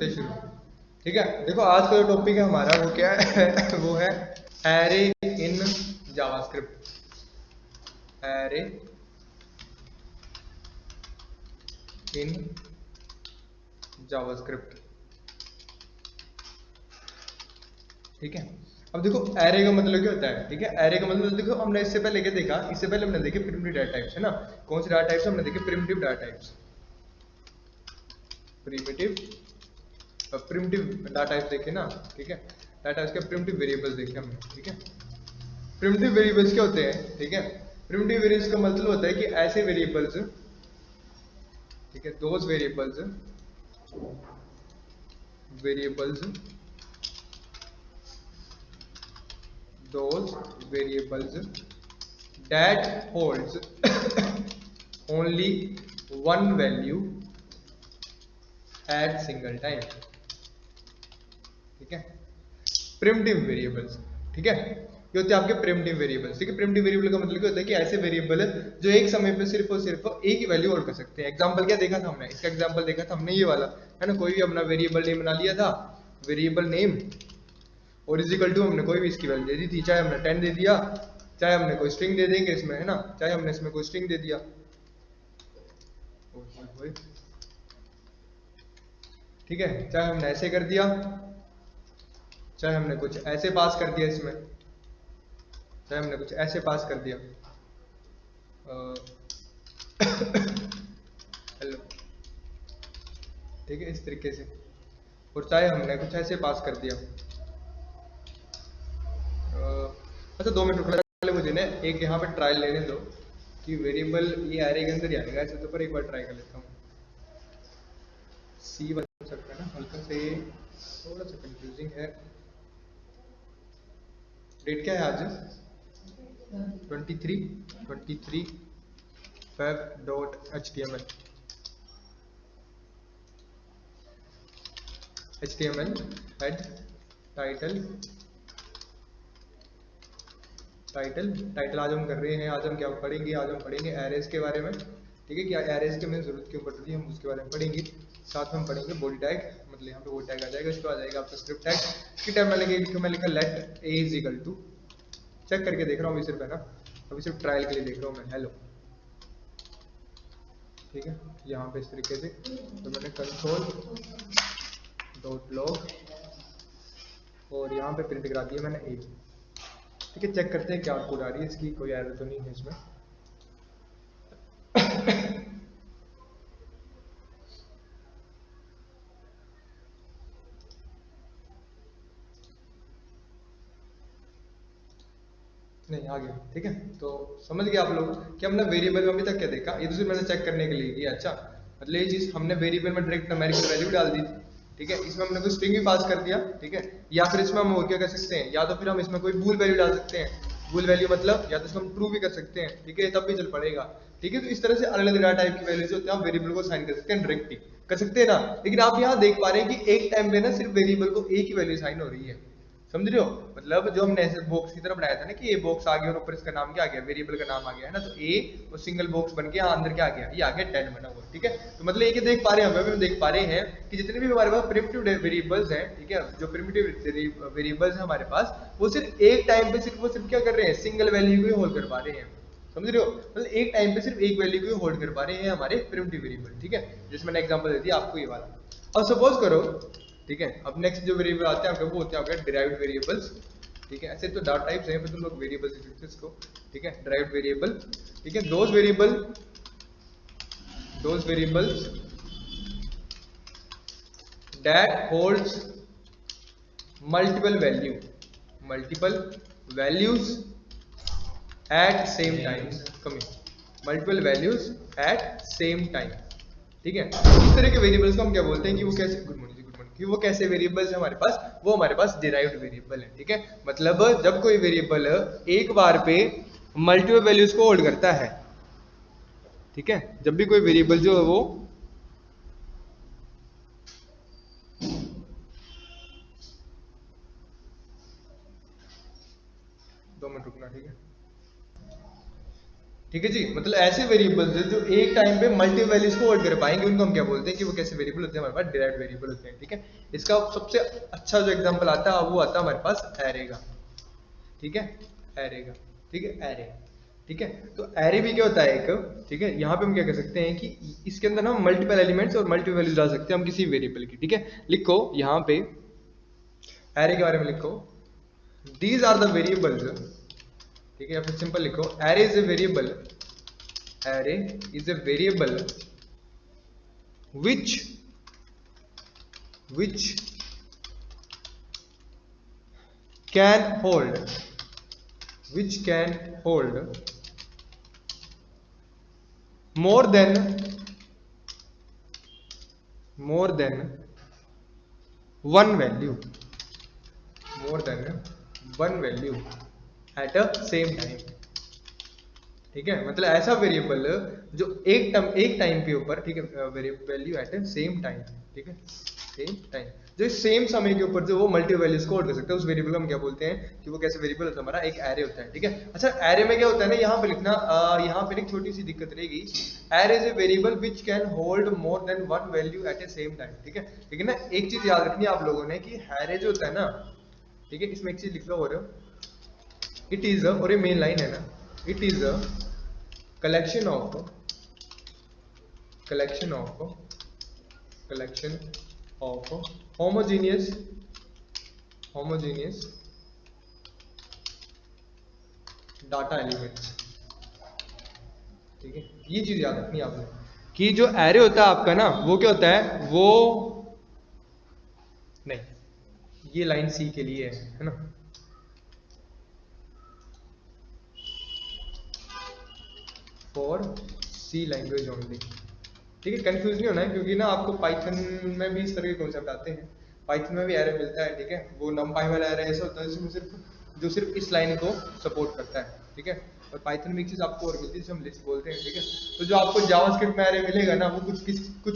शुरू। ठीक है, देखो आज का जो टॉपिक है हमारा वो क्या है वो है array in JavaScript. Array in JavaScript. ठीक है, अब देखो एरे का मतलब क्या होता है। ठीक है, एरे का मतलब देखो हमने इससे पहले क्या देखा, इससे पहले हमने देखे प्रिमिटिव डाटा टाइप्स, है ना। कौन से डाटा टाइप्स हमने देखे? Primitive data types. Primitive primitive data types देखे ना। ठीक है, डाटा टाइप्स के प्रिमिटिव वेरिएबल्स देखे हमने। ठीक है, प्रिमिटिव वेरिएबल्स क्या होते हैं? ठीक है, प्रिमिटिव वेरिएबल्स का मतलब होता है कि ऐसे वेरिएबल्स, ठीक है, those variables those variables that holds only one value at single time। ठीक है, प्रिमिटिव वेरिएबल्स। ठीक है, ये होते हैं आपके प्रिमिटिव वेरिएबल्स। ठीक है, प्रिमिटिव वेरिएबल का मतलब क्या होता है कि ऐसे वेरिएबल जो एक समय पे सिर्फ और सिर्फ एक ही वैल्यू होल्ड कर सकते हैं। एग्जांपल क्या देखा था हमने? इसका एग्जांपल देखा था हमने ये वाला, है ना। कोई भी अपना वेरिएबल नेम बना लिया था, वेरिएबल नेम और इज इक्वल टू हमने कोई भी इसकी वैल्यू दे दी थी, चाहे हमने 10 दे दिया, चाहे हमने कोई स्ट्रिंग दे देंगे इसमें, है ना, चाहे हमने इसमें कोई स्ट्रिंग दे दिया। ठीक है, चाहे हमने ऐसे कर दिया, चाहे हमने कुछ ऐसे पास कर दिया इसमें, चाहे हमने कुछ ऐसे पास कर दिया। हेलो, ठीक है, इस तरीके से, और चाहे हमने कुछ ऐसे पास कर दिया। अच्छा 2 मिनट रुकना, पहले मुझे ना एक यहाँ पे ट्रायल लेने दो कि वेरिएबल ये एरे के अंदर ही आएगा ऐसे, तो पर एक बार ट्राई कर लेता हूँ। सी बन सकता है ना, हल्का से थोड़ा सा कंफ्यूजिंग है। डेट क्या है आज? 23 feb.html। html head title title आज हम कर रहे हैं। आज हम क्या पढ़ेंगे? आज हम पढ़ेंगे एरेज के बारे में। ठीक है, क्या एरेज की हमें जरूरत क्यों पड़ रही है, हम उसके बारे में पढ़ेंगे। साथ में हम पढ़ेंगे बॉडी टैग, मतलब यहाँ पे बॉडी टैग आ जाएगा, इसको आ जाएगा आपका स्क्रिप्ट टैग। इसकी टैग मैं लिखा let a is equal to, check करके देख रहा हूँ अभी सिर्फ, है ना, अभी सिर्फ ट्रायल के लिए देख रहा हूँ मैं। हेलो, ठीक है, यहाँ पे इस तरीके से तो मैंने कंसोल डॉट लॉग और यहाँ पे प्रिंट करा दिया मैंने ए। ठीक है, चेक करते हैं क्या आउटपुट आ रही है इसकी, कोई एरर तो नहीं है इसमें। नहीं आ गया। ठीक है, तो समझ गए आप लोग कि हमने वेरिएबल में अभी तक क्या देखा, ये तो सिर्फ मैंने चेक करने के लिए किया। अच्छा, मतलब ये चीज हमने वेरिएबल में डायरेक्ट न्यूमेरिकल वैल्यू डाल दी। ठीक है, इसमें हमने कोई स्ट्रिंग भी पास कर दिया। ठीक है, या फिर इसमें हम और क्या कर सकते हैं, या तो फिर हम इसमें कोई बूल वैल्यू डाल सकते हैं। बूल वैल्यू मतलब या तो इसको हम ट्रू भी कर सकते हैं। ठीक है, तब भी चल पड़ेगा। ठीक है, तो इस तरह से अलग अलग डाटा टाइप की वैल्यूज होते हैं, हम वेरिएबल को साइन कर सकते हैं डायरेक्टली, कर सकते हैं ना। लेकिन आप यहाँ देख पा रहे हैं कि एक टाइम पे ना सिर्फ वेरिएबल को एक ही वैल्यू साइन हो रही है। समझ रहे हो? मतलब जो हमने ऐसे बॉक्स की तरह बनाया था ना कि ये बॉक्स आ गया और ऊपर इसका नाम क्या आ गया, वेरिएबल का नाम आ गया, है ना। तो ए और सिंगल बॉक्स बन के अंदर क्या आ गया, ये आ गया 10 बना हुआ। ठीक है, तो मतलब ये देख पा रहे हैं, हम देख पा रहे हैं कि जितने भी हमारे पास प्रिमिटिव वेरिएबल्स हैं, ठीक है, जो प्रिमिटिव वेरिएबल्स हैं हमारे पास, वो सिर्फ एक टाइम पे सिर्फ वो सिर्फ क्या कर रहे हैं, सिंगल वैल्यू को ही होल्ड कर पा रहे हैं। समझ रहे हो? मतलब एक टाइम पे सिर्फ एक वैल्यू को ही होल्ड कर पा रहे हैं हमारे प्रिमिटिव वेरिएबल। ठीक है, जिसमें मैंने एग्जांपल दे दिया आपको ये वाला। अब सपोज करो, ठीक है, अब नेक्स्ट जो वेरिएबल आते हैं आपके, वो होते हैं आपके डिराइव्ड वेरिएबल्स। ठीक है, ऐसे तो डाटा टाइप्स हैं, फिर तुम लोग वेरिएबल से सीखते इसको। ठीक है, डिराइव्ड वेरिएबल। ठीक है, those variables that holds multiple values at same time. Coming multiple values at same time. ठीक है, इस तरह के वेरिएबल्स को हम क्या बोलते हैं कि वो कैसे, गुड मॉर्निंग, कि वो कैसे वेरिएबल्स है हमारे पास, वो हमारे पास डिराइव्ड वेरिएबल है। ठीक है, मतलब जब कोई वेरिएबल एक बार पे मल्टीपल वैल्यूज को होल्ड करता है। ठीक है, जब भी कोई वेरिएबल जो है वो दो मिनट रुकना। ठीक है, ठीक है जी, मतलब ऐसे वेरिएबल्स है जो एक टाइम पे मल्टी वैल्यूज को होल्ड कर पाएंगे, उनको हम क्या बोलते हैं कि वो कैसे वेरिएबल होते हैं, हमारे पास डिराइव्ड वेरिएबल होते हैं। ठीक है, इसका सबसे अच्छा जो एग्जांपल आता है वो आता है हमारे पास एरे का। ठीक है, एरे का, ठीक है, एरे। ठीक है, तो एरे भी क्या होता है एक, ठीक है, यहाँ पे हम क्या कर सकते हैं कि इसके अंदर हम मल्टीपल एलिमेंट्स और मल्टी वैल्यूज डाल सकते हैं हम किसी वेरिएबल की। ठीक है, लिखो यहाँ पे एरे के बारे में लिखो, दीज आर द वेरिएबल्स। ठीक है, या फिर सिंपल लिखो array is a variable, array is a variable which can hold more than one value, more than one value at a same time। ठीक है, मतलब ऐसा वेरिएबल जो एक टाइम के ऊपर, ठीक है, value at a same time. ठीक है, सेम टाइम, जो सेम समय के ऊपर जो वो मल्टी वैल्यूज को होल्ड कर सकते हैं, उस वेरिएबल को हम क्या बोलते हैं कि वो कैसे वेरिएबल होता है, हमारा एक एरे होता है। ठीक है, अच्छा एरे में क्या होता है ना, यहाँ पे लिखना, यहाँ पे एक छोटी सी दिक्कत रहेगी, array is a variable which can hold more than one value at a same time. ठीक है, लेकिन ना एक चीज याद रखनी है आप लोगों ने कि एरे जो होता है ना, ठीक है, इसमें एक चीज लिख लो, और इट इज, और ये मेन लाइन है ना, it is a collection of homogeneous data elements। ठीक है, ये चीज याद रखनी है आपने कि जो एरे होता है आपका ना, वो क्या होता है, वो नहीं, ये लाइन सी के लिए है ना, फॉर सी लैंग्वेज ओनली। ठीक है, कंफ्यूज नहीं होना है, क्योंकि ना आपको पाइथन में भी इस तरह के कॉन्सेप्ट आते हैं, पाइथन में भी एरे मिलता है। ठीक है, वो नमपाई वाला एरे ऐसा होता है जिसमें सिर्फ इस लाइन को सपोर्ट करता है। ठीक है, और पाइथन में एक चीज आपको और मिलती है जिसे हम लिस्ट बोलते हैं। ठीक है, तो जो आपको जावास्क्रिप्ट में एरे मिलेगा ना, वो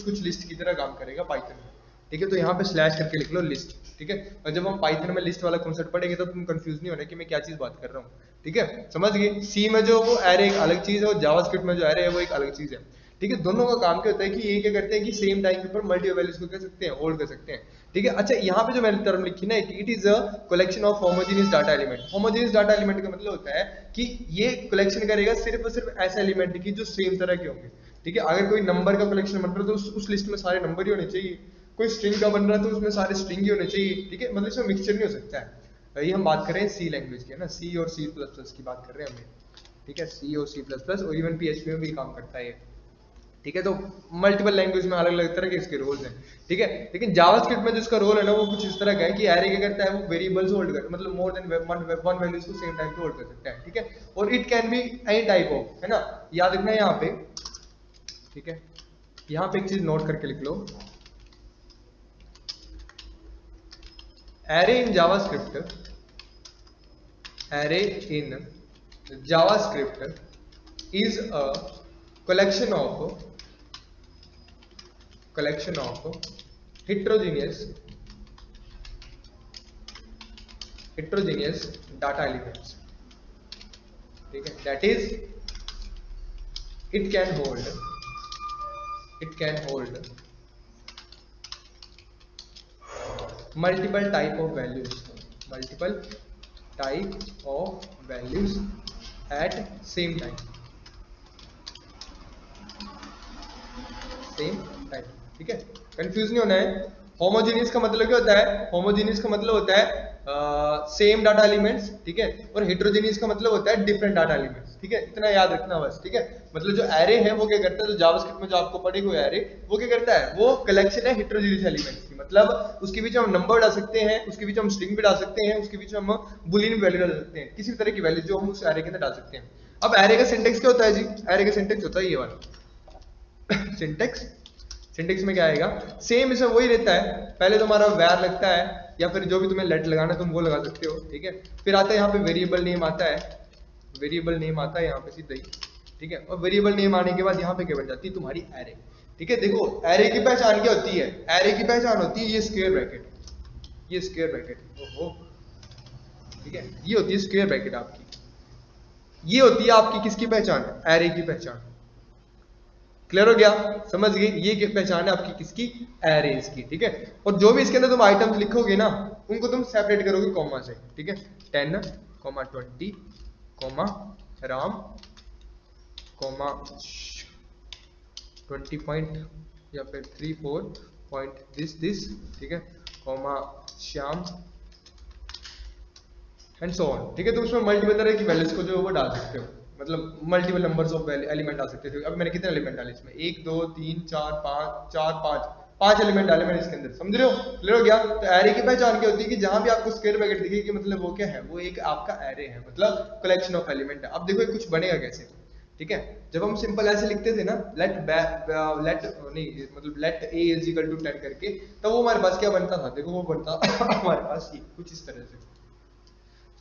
कुछ लिस्ट की तरह काम करेगा पाइथन में। ठीक है, तो यहाँ पे स्लैश करके लिख लो लिस्ट। ठीक है, और जब हम पाइथन में लिस्ट वाला कॉन्सेप्ट पढ़ेंगे तो तुम कंफ्यूज नहीं होना कि मैं क्या चीज बात कर रहा हूँ। ठीक है, समझ गए, सी में जो वो एरे एक अलग चीज है और जावास्क्रिप्ट में जो एरे है वो एक अलग चीज है। ठीक है, दोनों का काम क्या होता है कि ये क्या करते हैं कि सेम टाइम के ऊपर मल्टी वैल्यूज को कर सकते हैं, होल्ड कर सकते हैं। ठीक है, अच्छा यहाँ पे जो मैंने टर्म लिखी ना, it is a collection of homogeneous data element. Homogeneous data element का मतलब होता है कि ये कलेक्शन करेगा सिर्फ और सिर्फ ऐसे एलिमेंट की जो सेम तरह के होंगे। ठीक है, अगर कोई नंबर का कलेक्शन बन रहा है तो उस लिस्ट में सारे नंबर ही होने चाहिए, कोई स्ट्रिंग का बन रहा है तो उसमें सारे स्ट्रिंग ही होने चाहिए। ठीक है, मतलब इसमें मिक्सचर नहीं हो सकता है। ये हम बात कर रहे हैं सी लैंग्वेज की, है ना, सी और सी प्लस प्लस की बात कर रहे हैं हम। ठीक है, सी और सी प्लस प्लस, और इवन पीएचपी में भी काम करता है ये। ठीक है, तो मल्टीपल लैंग्वेज में अलग अलग तरह के इसके रोल्स हैं। ठीक है, लेकिन जावास्क्रिप्ट में जो इसका रोल है ना, वो कुछ इस तरह का है कि एरे क्या करता है, वो वेरिएबल्स होल्ड कर, मतलब मोर देन वन वैल्यूज को सेम टाइम पे होल्ड कर सकता है। ठीक है, और it can be any type of, है ना, याद रखना है यहाँ पे। ठीक है, यहाँ पे एक चीज नोट करके लिख लो, array in JavaScript is a collection of heterogeneous data elements। ठीक है, that is it can hold multiple type of values at same time। ठीक है, कंफ्यूज नहीं होना है। होमोजेनियस का मतलब क्या होता है, होमोजेनियस का मतलब होता है सेम डाटा एलिमेंट्स। ठीक है, और हेटेरोजेनियस का मतलब होता है डिफरेंट डाटा एलिमेंट्स। ठीक है, इतना याद रखना बस। ठीक है, मतलब जो एरे है वो क्या करता है, जो जावास्क्रिप्ट में जो आपको पढ़े हुए एरे, वो क्या करता है, वो कलेक्शन है हेटेरोजेनियस एलिमेंट्स की। मतलब उसके बीच हम नंबर डाल सकते हैं, उसके बीच हम स्ट्रिंग भी डाल सकते हैं, उसके बीच हम बुलियन वैल्यू डाल सकते हैं, किसी तरह की वैल्यू जो हम उस एरे के अंदर डाल सकते हैं। अब एरे का सिंटेक्स क्या होता है जी, एरे का सिंटेक्स होता है ये वाला सिंटेक्स में क्या आएगा, सेम इसमें वही रहता है। पहले तुम्हारा वैर लगता है, या फिर जो भी तुम्हें लेट लगाना तुम वो लगा सकते हो। ठीक है, फिर आता है यहाँ पे वेरिएबल नेम आता है, यहाँ पे सीधा ही। ठीक है, और वेरिएबल नेम आने के बाद यहाँ पे क्या बन जाती है, तुम्हारी एरे। ठीक है, देखो एरे की पहचान क्या होती है, एरे की पहचान होती है ये स्क्वायर ब्रैकेट। ओहो, ठीक है, ये होती है स्क्वायर ब्रैकेट आपकी। ये होती है आपकी किसकी पहचान, एरे की पहचान। क्लियर हो गया, समझ गए, ये पहचान है आपकी किसकी, एरेज की, ठीक है। और जो भी इसके अंदर तुम आइटम्स लिखोगे ना उनको तुम सेपरेट करोगे कॉमा से, ठीक है। 10, 20, राम, 20 पॉइंट या फिर 3, 4 पॉइंट दिस, ठीक है, comma Shyam and so on, ठीक है। तो उसमें मल्टीपल तरह की वैल्यूज को जो वो डाल सकते हो, मतलब मल्टीपल नंबर्स ऑफ एलिमेंट डाल सकते थे। अब मैंने कितने एलिमेंट डाले इसमें, 1 2 3 4 5 5 एलिमेंट डाले मैंने इसके अंदर, समझ रहे हो, क्लियर हो गया। तो एरे की पहचान क्या होती है कि जहां भी आपको स्क्वायर ब्रैकेट दिखेगी मतलब वो क्या है, वो एक आपका एरे है, मतलब कलेक्शन ऑफ एलिमेंट है। अब देखो कुछ बनेगा कैसे, ठीक है। जब हम सिंपल ऐसे लिखते थे ना लेट नहीं मतलब let a is equal to 10 करके, तो वो हमारे पास क्या बनता था, देखो वो बनता हमारे पास ये कुछ इस तरह से।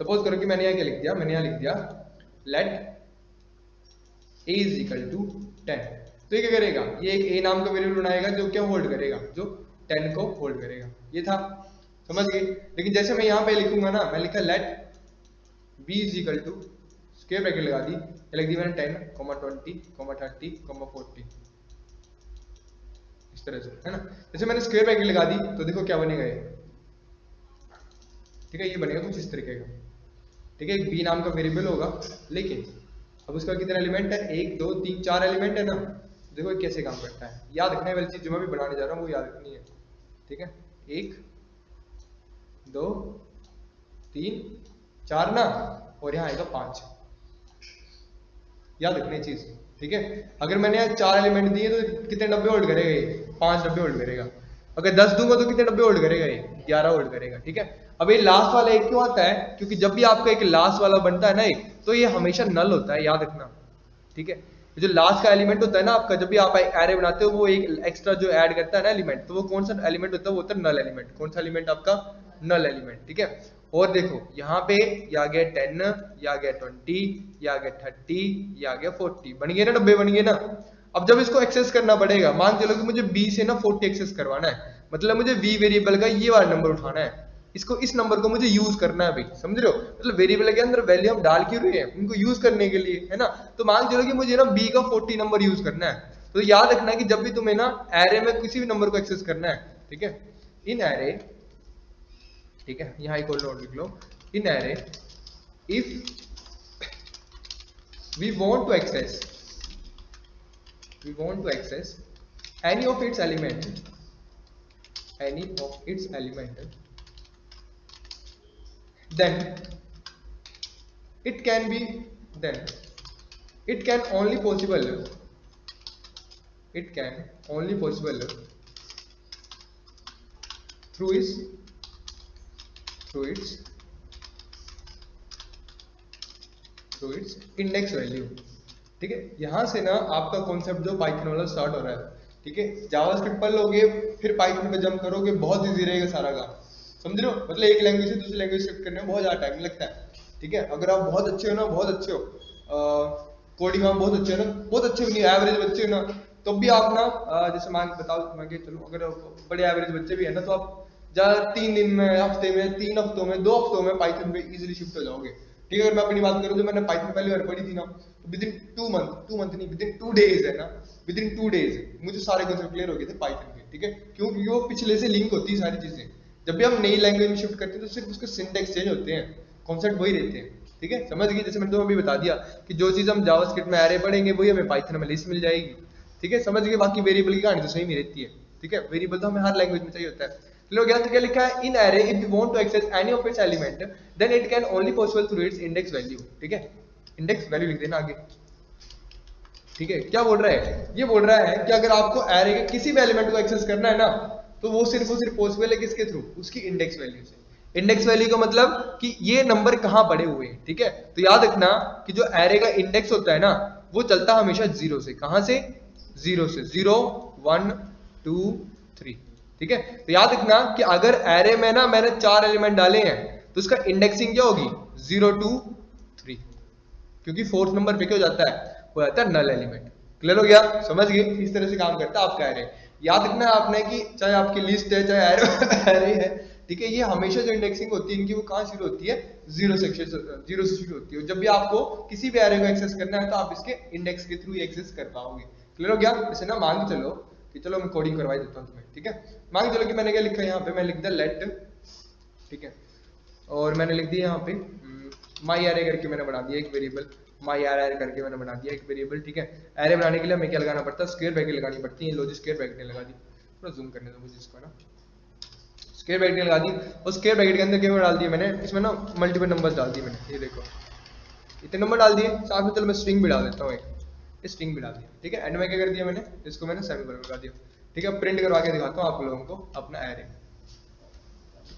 सपोज करो कि मैंने यहाँ क्या लिख दिया, मैंने यहाँ लिख दिया let a is equal to 10, तो ये क्या करेगा, ये एक a नाम का वेरिएबल बनाएगा जो क्या होल्ड करेगा, जो 10 को होल्ड करेगा, ये था, समझ गए। लेकिन जैसे मैं यहाँ पे लिखूंगा ना, मैं लिखा let b is equal to square bracket लगा दी, लिख दी मैंने 10, 20, 30, 40, इस तरह से, है ना। जैसे मैंने स्क्वायर ब्रैकेट लगा दी तो देखो क्या बनेगा ये, ठीक है, ये बनेगा कुछ इस तरीके का, ठीक है। एक b नाम का वेरिएबल होगा, लेकिन अब उसका कितने एलिमेंट है, 1 2 3 4 एलिमेंट है ना। देखो कैसे काम करता है, याद रखना है वाली चीज जो मैं भी बनाने जा रहा हूँ वो याद रखनी है, ठीक है। 1 2 3 4 ना, और यहाँ आएगा 5, याद रखनी चीज, ठीक है। अगर मैंने यहाँ 4 एलिमेंट दिए तो कितने डब्बे होल्ड करेगा ये, 5 डब्बे होल्ड करेगा। अगर 10 दूंगा तो कितने डब्बे होल्ड करेगा ये, 11 होल्ड करेगा, ठीक है। अब ये लास्ट वाला एक क्यों आता है, क्योंकि जब भी आपका एक लास्ट वाला बनता है ना एक, तो ये हमेशा नल होता है, याद रखना, ठीक है। जो लास्ट का एलिमेंट होता है ना आपका, जब भी आप एरे बनाते हो वो एक एक्स्ट्रा जो ऐड करता है ना एलिमेंट, तो वो कौन सा एलिमेंट होता है, वो होता है नल एलिमेंट। कौन सा एलिमेंट आपका, नल एलिमेंट, ठीक है। और देखो यहाँ पे ये आ गया 10, ये आ गया 20, ये आ गया 30, ये आ गया 40, बन गए ना डब्बे, बन गए ना। अब जब इसको एक्सेस करना पड़ेगा, मान चलो कि मुझे b से ना 40 एक्सेस करवाना है, मतलब मुझे v वेरिएबल का ये वाला नंबर उठाना है, इसको इस नंबर को मुझे यूज करना है भाई, समझ रहे हो, मतलब वेरिएबल के अंदर वैल्यू हम डाल क्यों रहे हैं, उनको यूज करने के लिए, है ना। तो मान चलो कि मुझे ना b का 40 नंबर यूज करना है, तो याद रखना है कि जब भी तुम्हें ना एरे में किसी भी नंबर को एक्सेस करना है, ठीक है, इन एरे, ठीक है, यहाँ एक और नोट लिख लो, in array if we want to access any of its element, then it can only possible through its index value, ठीक है। यहां से ना आपका कॉन्सेप्ट जो पाइथन वाला स्टार्ट हो रहा है, ठीक है। जावास्क्रिप्ट पढ़ लोगे फिर पाइथन पे जंप करोगे, बहुत इजी रहेगा सारा काम, समझ रहे हो, मतलब एक लैंग्वेज से दूसरी लैंग्वेज शिफ्ट करने में बहुत ज्यादा टाइम लगता है, ठीक है। अगर आप बहुत अच्छे हो ना, बहुत अच्छे हो कोडिंग में, बहुत अच्छे हो ना, बहुत अच्छे भी नहीं, एवरेज बच्चे हो ना, तो भी आप ना जैसे मान बताओ मान के चलो, अगर बड़े एवरेज बच्चे भी है ना, तो आप 3 दिन में, हफ्ते में, 3 हफ्तों में, 2 हफ्तों में पाइथन पे इजीली शिफ्ट हो जाओगे, ठीक है। अगर मैं अपनी बात करूं तो मैंने पाइथन पहली बार पढ़ी थी ना, तो विद इन 2 मंथ नहीं, विद इन 2 डेज है ना, विद इन 2 डेज मुझे सारे कॉन्सेप्ट क्लियर हो गए थे पाइथन के, ठीक है। क्यों, क्योंकि वो पिछले से लिंक होती है सारी चीजें। जब भी हम नई लैंग्वेज में शिफ्ट करते हैं तो सिर्फ उसके सिंटैक्स चेंज होते हैं, कॉन्सेप्ट वही रहते हैं, ठीक है, समझ गए। जैसे मैंने तुम्हें अभी बता दिया कि जो चीज हम जावास्क्रिप्ट में एरे पढ़ेंगे वही हमें पाइथन में लिस्ट मिल जाएगी, ठीक है, समझ गए। बाकी वेरिएबल की कहानी तो सही में रहती है, ठीक है, वेरिएबल तो हमें हर लैंग्वेज में चाहिए होता है। लोग यहाँ तो क्या लिखा है, in array if you want to access any of its element then it can only possible through its index value, ठीक है। इंडेक्स वैल्यू लिख देना आगे, ठीक है। क्या बोल रहा है, ये बोल रहा है कि अगर आपको एरे के किसी भी एलिमेंट को एक्सेस करना है ना, तो वो सिर्फ पॉसिबल है किसके थ्रू, उसकी इंडेक्स वैल्यू से। इंडेक्स वैल्यू का मतलब कि ये नंबर कहाँ पड़े हुए हैं, ठीक है। तो याद रखना कि जो एरे का इंडेक्स होता है ना, वो चलता हमेशा 0 से, कहां से, 0 से, 0 1 2 3, ठीक है। तो याद रखना कि अगर एरे में ना मैंने 4 एलिमेंट डाले हैं तो उसका इंडेक्सिंग क्या होगी, 0 2 3, क्योंकि 4th नंबर पे क्या हो जाता है, वो जाता है नल एलिमेंट। क्लियर हो गया, समझ गए, इस तरह से काम करता है आपका एरे। याद रखना है आपने कि चाहे आपकी लिस्ट है, चाहे एरे है, ठीक है। ये हमेशा जो इंडेक्सिंग होती है इनकी वो कहाँ शुरू होती है, जीरो से शुरू होती है। जब भी आपको किसी भी एरे को एक्सेस करना है तो आप इसके इंडेक्स के थ्रू एक्सेस कर पाओगे। क्लियर हो गया। जैसे ना मान के चलो कि चलो मैं कोडिंग करवा देता हूँ तुम्हें, ठीक है। मान के चलो कि मैंने क्या लिखा है यहाँ पे, मैं लिख दिया लेट, ठीक है, और मैंने लिख दिया यहाँ पे माई एरे करके मैंने बना दिया एक वेरिएबल, माई एरे करके मैंने बना दिया एक वेरिएबल, ठीक है। एरे बनाने के लिए हमें क्या लगाना पड़ता है, स्क्वायर ब्रैकेट लगानी पड़ती है। लो जी स्क्वायर ब्रैकेट लगा दी, थोड़ा जूम करने दो मुझे इसको ना, स्क्वायर ब्रैकेट लगा दी। और स्क्वायर ब्रैकेट के अंदर क्या डाल दिया मैंने, इसमें ना मल्टीपल नंबर्स डाल दिए मैंने, ये देखो इतने नंबर डाल दिए। साथ में चलो मैं स्ट्रिंग भी डाल देता हूँ, एक स्ट्रिंग भी डाल दिया, ठीक है। एंड में क्या कर दिया मैंने, इसको मैंने सेमीकोलन लगा दिया, ठीक है। प्रिंट करवा के दिखाता हूँ आप लोगों को अपना एरे।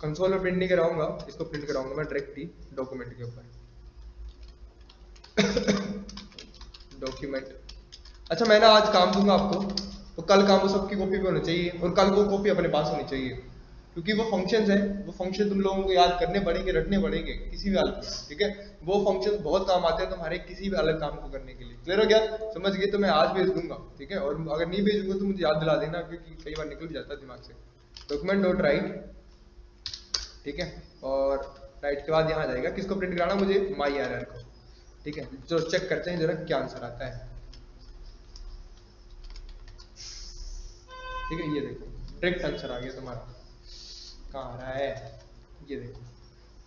कंसोल में प्रिंट नहीं कराऊंगा, इसको प्रिंट कराऊंगा मैं डायरेक्ट ही डॉक्यूमेंट के ऊपर। डॉक्यूमेंट, अच्छा मैं ना आज काम दूंगा आपको, तो कल काम वो सबकी कॉपी पे होनी चाहिए, और कल वो कॉपी अपने पास होनी चाहिए, क्योंकि वो फंक्शंस है, वो फंक्शन तुम लोगों को याद करने पड़ेंगे, रटने पड़ेंगे किसी भी हालत में, ठीक है। वो फंक्शंस बहुत काम आते हैं तुम्हारे किसी भी अलग काम को करने के लिए। क्लियर हो गया, समझ गए। तो मैं आज भेज दूंगा, ठीक है, और अगर नहीं भेजूंगा तो मुझे याद दिला देना, क्योंकि कई बार निकल जाता है दिमाग से। डॉक्यूमेंट डॉट राइट, ठीक है, और राइट के बाद यहाँ जाएगा, किसको प्रिंट कराना मुझे, माई एरर को, ठीक है। जो चेक करते हैं जरा क्या आंसर आता है, ठीक है। ये देखो डायरेक्ट आंसर आ गया तुम्हारा, कहाँ आ रहा है, ये देखो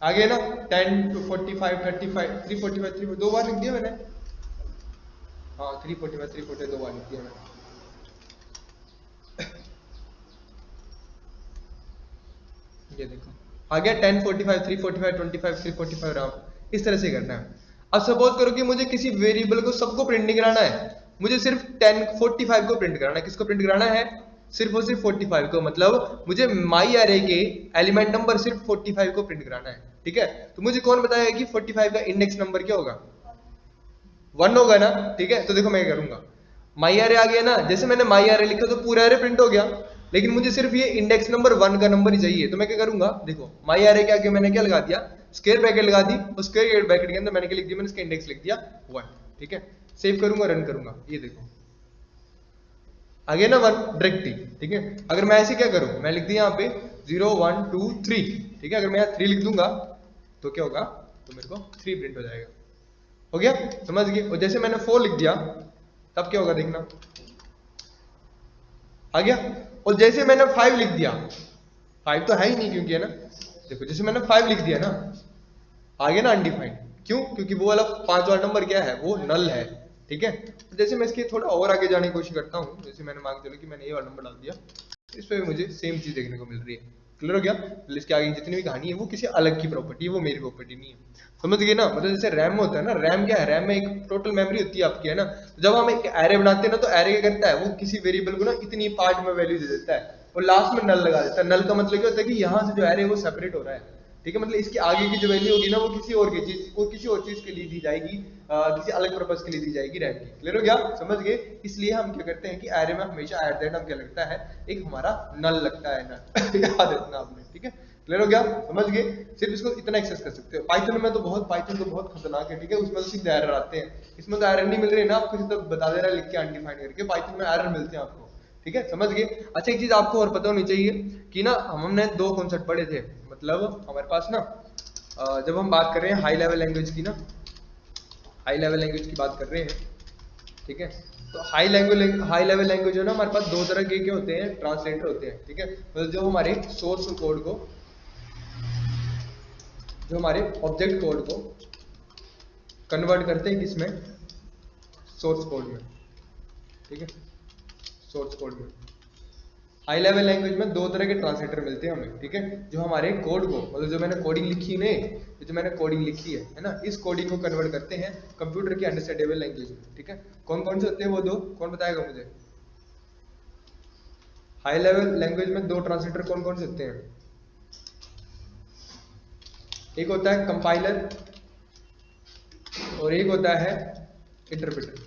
आ गया ना, 10 to 45 35 345 3 दो बार लिख दिया मैंने, हाँ 345 340 दो बार लिख दिया मैंने। ये देखो आ गया 10 45 345 25 345 राम, इस तरह से करना है। अब सपोज करो कि मुझे किसी वेरिएबल को सबको प्रिंट नहीं कराना है, मुझे सिर्फ 10 45 को प्रिंट कराना है। किसको प्रिंट कराना है, सिर्फ और सिर्फ 45 को, मतलब मुझे माई एरे के एलिमेंट नंबर सिर्फ 45 को प्रिंट कराना है, ठीक है। तो मुझे कौन बताएगा कि 45 का इंडेक्स नंबर क्या होगा, 1 होगा ना, ठीक है। तो देखो मैं क्या करूंगा, माई एरे आ गया ना, जैसे मैंने माई एरे लिखा तो पूरा एरे प्रिंट हो गया, लेकिन मुझे सिर्फ ये इंडेक्स नंबर 1 का नंबर ही चाहिए। तो मैं क्या करूंगा, देखो माई एरे के आगे मैंने क्या लगा दिया, स्क्वायर ब्रैकेट लगा दी, और स्क्वायर ब्रैकेट के अंदर मैंने क्या लिख दिया, मैंने इसका इंडेक्स लिख दिया 1, ठीक है। सेव करूंगा, रन करूंगा, ये देखो आ गया ना 1 डायरेक्टली, ठीक है। अगर मैं ऐसे क्या करूं, मैं लिख दिया यहाँ पे 0 1 2 3, ठीक है। अगर मैं यहाँ 3 लिख दूंगा तो क्या होगा, तो मेरे को 3 प्रिंट हो जाएगा, हो गया, समझ गए। और जैसे मैंने 4 लिख दिया तब क्या होगा देखना, आ गया। और जैसे मैंने 5 लिख दिया, 5 तो है ही नहीं क्योंकि, है ना, देखो जैसे मैंने 5 लिख दिया ना, आ गया ना अनडिफाइंड, क्यों, क्योंकि वो वाला 5 वाला नंबर क्या है, वो नल है, ठीक है। जैसे मैं इसके थोड़ा और आगे जाने की कोशिश करता हूँ, जैसे मैंने मान के चलो कि मैंने ये वाला नंबर डाल दिया, इस पे मुझे सेम चीज देखने को मिल रही है। क्लियर हो गया। इसके आगे जितनी भी कहानी है वो किसी अलग की प्रॉपर्टी है, वो मेरी प्रॉपर्टी नहीं है, समझ गए ना। मतलब जैसे रैम होता है ना, रैम क्या है, रैम में एक टोटल मेमोरी होती है आपकी, है ना। तो जब हम एक एरे बनाते हैं ना, तो एरे क्या करता है, वो किसी वेरिएबल को ना इतनी पार्ट में वैल्यू दे देता है, और लास्ट में नल लगा देता है। नल का मतलब क्या होता है कि यहाँ से जो एरे है वो सेपरेट हो रहा है, ठीक है। मतलब इसके आगे की जो वैल्यू होगी ना, वो किसी और की चीज, वो किसी और चीज के लिए दी जाएगी, किसी अलग पर्पस के लिए दी जाएगी रैम की। क्लियर हो गया, समझ गए। इसलिए हम क्या करते हैं कि एरे में हमेशा एट दैट हम क्या लगता है, एक हमारा नल लगता है, नल याद रखना आपने, ठीक है। क्लियर हो गया, समझ गए। सिर्फ इसको इतना एक्सेस कर सकते हो। पाइथन में तो बहुत, पाइथन तो बहुत खतरनाक है, ठीक है। उसमें तो सीधे एरर आते हैं, इसमें तो एरर नहीं मिल रहे ना आपको, तो बता दे रहा है लिख के अनडिफाइंड करके, पाइथन में एरर मिलते हैं आपको, ठीक है, समझ गए। अच्छा एक चीज आपको और पता होनी चाहिए कि ना, हमने 2 कॉन्सेप्ट पढ़े थे, मतलब हमारे पास ना, जब हम बात कर रहे हैं हाई लेवल लैंग्वेज की ना, हाई लेवल लैंग्वेज की बात कर रहे हैं, ठीक है। तो हाई लेवल लैंग्वेज है ना, हमारे पास 2 तरह के होते हैं, ट्रांसलेटर होते हैं, ठीक है। मतलब जो हमारे सोर्स कोड को, जो हमारे ऑब्जेक्ट कोड को कन्वर्ट करते हैं किसमें, सोर्स कोड में, ठीक है, सोर्स कोड में। हाई लेवल लैंग्वेज में 2 तरह के ट्रांसलेटर मिलते हैं हमें, ठीक है। जो हमारे कोड को, मतलब जो मैंने कोडिंग लिखी है, जो मैंने कोडिंग लिखी है ना, इस कोडिंग को कन्वर्ट करते हैं कंप्यूटर की अंडरस्टैंडेबल लैंग्वेज में, ठीक है। कौन कौन से होते हैं वो 2, कौन बताएगा मुझे। हाई लेवल लैंग्वेज में 2 ट्रांसलेटर कौन कौन से होते हैं, एक होता है कंपाइलर और एक होता है इंटरप्रेटर,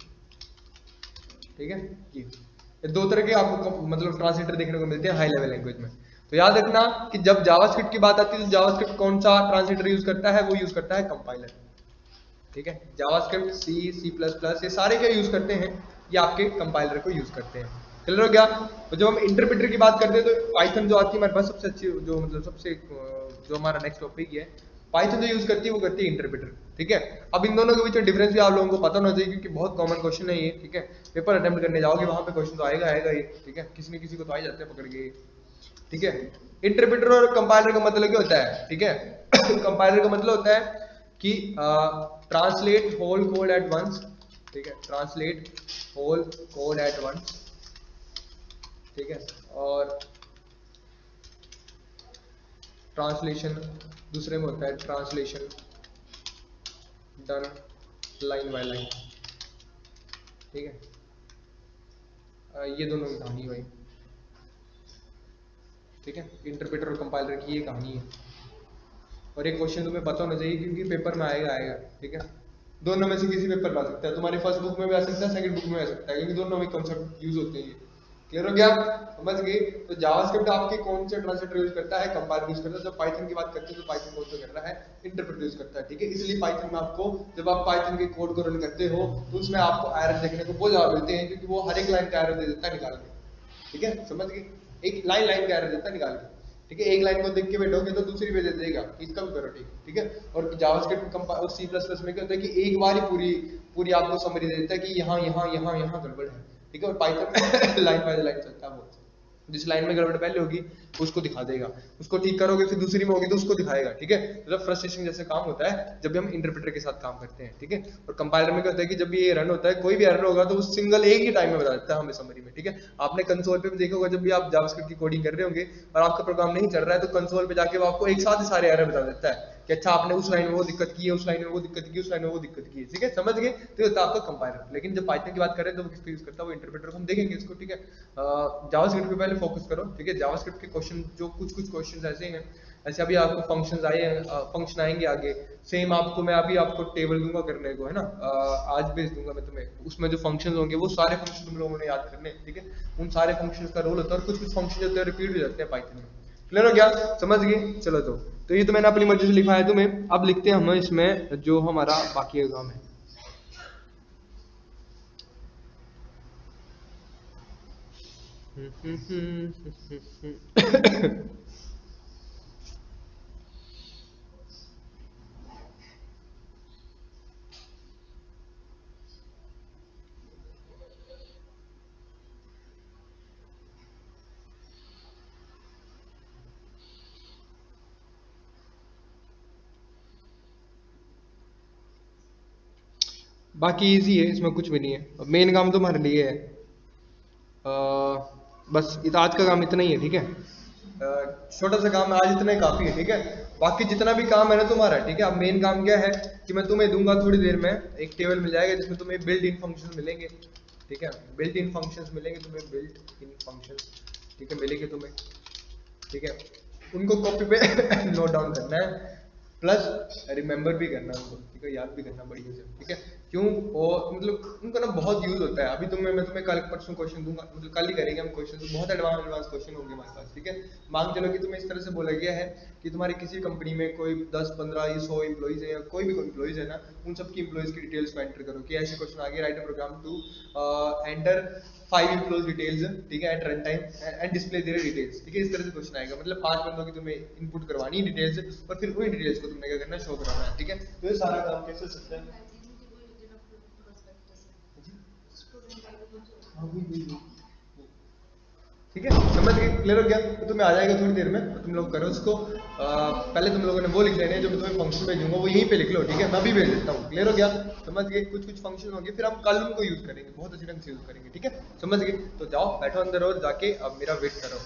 ठीक है। ये 2 तरह के आपको मतलब ट्रांसलेटर देखने को मिलते हैं हाई लेवल लैंग्वेज में। तो याद रखना कि जब जावास्क्रिप्ट की बात आती है तो जावास्क्रिप्ट कौन सा ट्रांसलेटर यूज करता है, वो यूज करता है कंपाइलर, ठीक है। जावास्क्रिप्ट, सी++, ये सारे क्या यूज करते हैं, ये आपके कंपाइलर को यूज करते हैं। क्लियर हो गया। तो जब हम इंटरप्रेटर की बात करते हैं तो पाइथन जो आती है हमारे पास सबसे अच्छी, जो मतलब सबसे जो हमारा नेक्स्ट टॉपिक है, पाइथन जो यूज करती है वो करती है इंटरप्रेटर, ठीक है। अब इन दोनों के बीच में डिफरेंस भी आप लोगों को पता होना चाहिए, क्योंकि बहुत कॉमन क्वेश्चन है ये, ठीक है। पेपर अटेम्प्ट करने जाओगे वहां पे क्वेश्चन तो आएगा आएगा ये, ठीक है, किसी न किसी को तो आ ही जाते हैं पकड़ के, ठीक है। इंटरप्रेटर और कंपाइलर का मतलब क्या होता है, ठीक है। कंपाइलर का मतलब होता है कि translate whole code at once, ठीक है, translate whole code at once, ठीक है। और ट्रांसलेशन दूसरे में होता है translation done line by line, ठीक है। ये दोनों की कहानी भाई, ठीक है। इंटरप्रेटर और कंपाइलर की ये कहानी है, और एक क्वेश्चन तुम्हें पता होना चाहिए क्योंकि पेपर में आएगा आएगा, ठीक है। दोनों में से किसी पेपर में आ सकता है, तुम्हारे फर्स्ट बुक में भी आ सकता है, सेकंड बुक में आ सकता है, क्योंकि दोनों में कंसेप्ट यूज होते हैं। क्लियर हो गया, समझ गए। तो जावास्क्रिप्ट आपके कौन से ट्रांसलेटर यूज करता है, कंपाइलर यूज करता है। जब पाइथन की बात करते हैं तो पाइथन कौन सा कर रहा है, इंटरप्रेटर यूज करता है, ठीक है। इसलिए पाइथन में आपको जब आप पाइथन के कोड को रन करते हो तो उसमें आपको एरर देखने को बहुत ज्यादा मिलते हैं, क्योंकि वो हर एक लाइन का एरर दे देता है निकाल के, ठीक है, समझ गए। एक लाइन लाइन का एरर देता है निकाल के, ठीक है। एक लाइन को देख के बैठोगे तो दूसरी पे दे देगा, इसका भी करो, ठीक है। और जावास्क्रिप्ट और सी प्लस प्लस में क्या होता है कि एक बार ही पूरी पूरी आपको समरी दे देता है कि यहाँ यहाँ यहाँ यहाँ गड़बड़ है, ठीक है। और पाइथन में लाइन बाय लाइन चलता है, वो जिस लाइन में गड़बड़ पहले होगी उसको दिखा देगा, उसको ठीक करोगे फिर दूसरी में होगी तो उसको दिखाएगा, ठीक है। मतलब फ्रस्ट्रेशन जैसे काम होता है जब भी हम इंटरप्रेटर के साथ काम करते हैं, ठीक है। और कंपाइलर में क्या होता है कि जब ये रन होता है कोई भी एरर होगा तो वो सिंगल एक ही टाइम में बता देता है हमें समरी में, ठीक है। आपने कंसोल पे भी देखा होगा, जब भी आप जावास्क्रिप्ट की कोडिंग कर रहे होंगे और आपका प्रोग्राम नहीं चल रहा है तो कंसोल पे जाके वो आपको एक साथ ही सारे एरर बता देता है कि अच्छा आपने उस लाइन में वो दिक्कत की है, उस लाइन में वो दिक्कत की, उस लाइन में वो दिक्कत की है, ठीक है, समझ गए। तो ये होता है आपका कंपाइलर। लेकिन जब पाइथन की बात करें तो वो किसको यूज करता है, वो इंटरप्रेटर को हम देखेंगे इसको, ठीक है। जावास्क्रिप्ट पे पहले फोकस करो, ठीक है। जावास्क्रिप्ट के क्वेश्चन जो कुछ क्वेश्चन ऐसे हैं, ऐसे अभी आपको फंक्शंस आए हैं, फंक्शन आएंगे आगे, सेम आपको मैं अभी आपको टेबल दूंगा करने को, है ना, आज भेज दूंगा मैं तुम्हें, उसमें जो फंक्शंस होंगे वो सारे फंक्शन तुम लोगों ने याद करने, ठीक है। उन सारे फंक्शंस का रोल होता है, और कुछ फंक्शन होते हैं रिपीट भी जाते हैं पाइथन में। क्लियर हो गया, समझ गए। चलो तो ये तो मैंने अपनी मर्जी से लिखा है तुम्हें, अब लिखते हैं हम इसमें जो हमारा बाकी एग्जाम है। बाकी इजी है, इसमें कुछ भी नहीं है। मेन काम तो हमारे लिए है, बस आज का काम इतना ही है, ठीक है। छोटा सा काम है आज, इतना ही काफी है, ठीक है। बाकी जितना भी काम है ना तुम्हारा, ठीक है। अब मेन काम क्या है कि मैं तुम्हें दूंगा थोड़ी देर में एक टेबल मिल जाएगा जिसमें तुम्हें बिल्ट इन फंक्शन मिलेंगे, ठीक है। बिल्ट इन फंक्शंस मिलेंगे तुम्हें, बिल्ट इन फंक्शंस, ठीक है, मिलेंगे तुम्हें, ठीक है। उनको कॉपी पे नोट डाउन करना है, प्लस रिमेंबर भी करना है उनको, ठीक है, याद भी करना बढ़िया से, ठीक है। क्यों, और मतलब उनका ना बहुत यूज होता है। अभी मैं तुम्हें कल परसों क्वेश्चन दूंगा, मतलब कल ही करेंगे हम क्वेश्चन, तो बहुत एडवांस क्वेश्चन होंगे हमारे पास, ठीक है। मान चलो कि तुम्हें इस तरह से बोला गया है कि तुम्हारी किसी कंपनी में कोई 10 15 या 100 एम्प्लॉइज है, या कोई भी एम्प्लॉइज है ना, उन सबकी एम्प्लॉइज की डिटेल्स को एंटर करो, कि ऐसे क्वेश्चन आ गया, write a program to enter 5 employees details, ठीक है, at run time and display their details, ठीक है। इस तरह से क्वेश्चन आएगा, मतलब 5 बंदों की तुम्हें इनपुट करवानी है डिटेल्स, और फिर वही डिटेल्स को तुमने क्या करना है, शो कराना है, ठीक है। तो ये सारा काम कैसे हो सकता है, ठीक है, समझ गए, क्लियर हो गया। तो तुम्हें आ जाएगा थोड़ी देर में, तो तुम लोग करो इसको। पहले तुम लोगों ने वो लिख लेने हैं जो मैं तुम्हें फंक्शन भेजूंगा, वो यहीं पे लिख लो, ठीक है, मैं भी भेज देता हूँ। क्लियर हो गया, समझ गए। कुछ फंक्शन होंगे, फिर हम कल उनको यूज करेंगे, बहुत अच्छी ढंग से यूज करेंगे, ठीक है, समझ गए। तो जाओ बैठो अंदर और जाके अब मेरा वेट करो।